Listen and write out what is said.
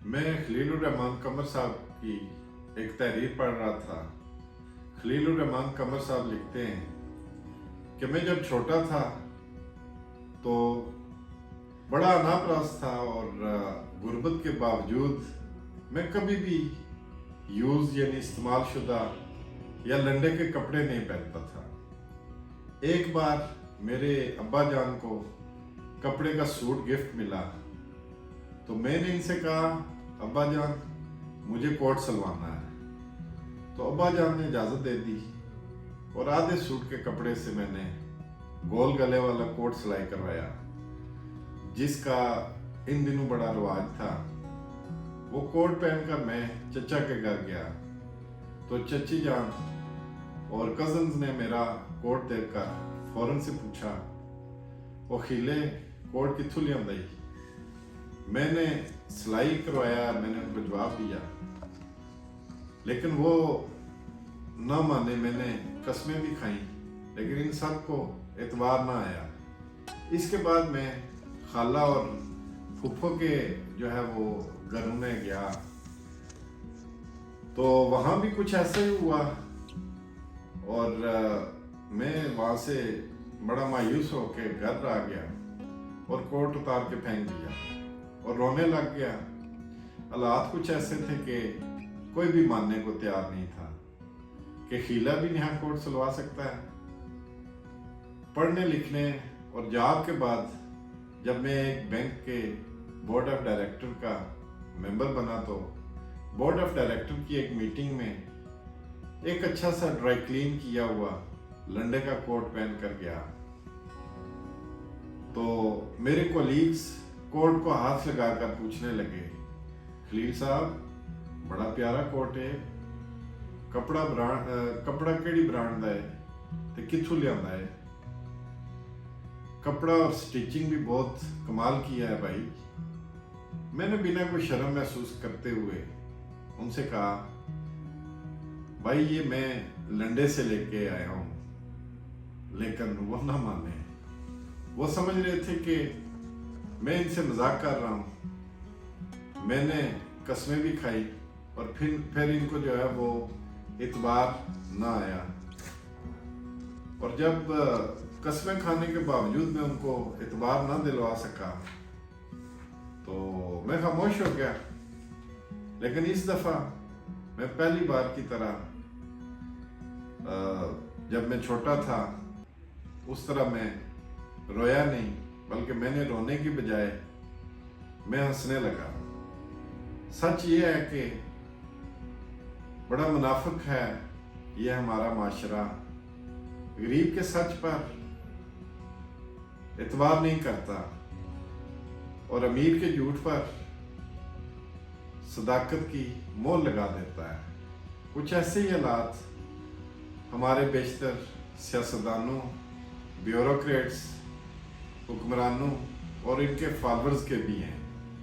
मैं खलीलुर रहमान कमर साहब की एक तहरीर पढ़ रहा था। खलीलुर रहमान कमर साहब लिखते हैं कि मैं जब छोटा था तो बड़ा अनापरास था और गुर्बत के बावजूद मैं कभी भी यूज यानी इस्तेमाल शुदा या लंडे के कपड़े नहीं पहनता था। एक बार मेरे अब्बा जान को कपड़े का सूट गिफ्ट मिला तो मैंने इनसे कहा, अब्बा जान मुझे कोट सिलवाना है। तो अब्बा जान ने इजाज़त दे दी और आधे सूट के कपड़े से मैंने गोल गले वाला कोट सिलाई करवाया, जिसका इन दिनों बड़ा रिवाज था। वो कोट पहनकर मैं चचा के घर गया तो चची जान और कजन्स ने मेरा कोट देखकर फौरन से पूछा, वो खिले कोट किथों लियांदा? मैंने सिलाई करवाया, मैंने उनको जवाब दिया, लेकिन वो ना माने। मैंने कस्में भी खाई, लेकिन इन सब को एतबार ना आया। इसके बाद मैं खाला और फूफो के जो है वो घरों में गया तो वहाँ भी कुछ ऐसा ही हुआ और मैं वहाँ से बड़ा मायूस होकर घर आ गया और कोट उतार के फेंक दिया और रोने लग गया। हालात कुछ ऐसे थे कि कोई भी मानने को तैयार नहीं था कि खीला भी यहाँ कोट सिलवा सकता है। पढ़ने लिखने और जॉब के बाद जब मैं एक बैंक के बोर्ड ऑफ डायरेक्टर का मेंबर बना तो बोर्ड ऑफ डायरेक्टर की एक मीटिंग में एक अच्छा सा ड्राई क्लीन किया हुआ लंडे का कोट पहन कर गया तो मेरे कोलीग्स कोट को हाथ लगाकर पूछने लगे, खलील साहब बड़ा प्यारा कोट है, कपड़ा केड़ी ब्रांड दा है ते किथों लियांदा है? कपड़ा और स्टिचिंग भी बहुत कमाल किया है भाई। मैंने बिना कोई शर्म महसूस करते हुए उनसे कहा, भाई ये मैं लंडे से लेके आया हूं। लेकिन वो ना माने। वो समझ रहे थे कि मैं इनसे मजाक कर रहा हूं। मैंने कस्में भी खाई और फिर इनको जो है वो इतबार ना आया। और जब कस्में खाने के बावजूद मैं उनको इतबार ना दिलवा सका तो मैं खामोश हो गया। लेकिन इस दफा मैं पहली बार की तरह जब मैं छोटा था उस तरह मैं रोया नहीं, बल्कि मैंने रोने की बजाय मैं हंसने लगा। सच ये है कि बड़ा मुनाफिक है ये हमारा माशरा। गरीब के सच पर एतबार नहीं करता और अमीर के झूठ पर सदाकत की मोहर लगा देता है। कुछ ऐसे ही हालात हमारे बेशतर सियासतदानों, ब्यूरोक्रेट्स, हुक्मरानों और इनके फॉलोअर्स के भी हैं।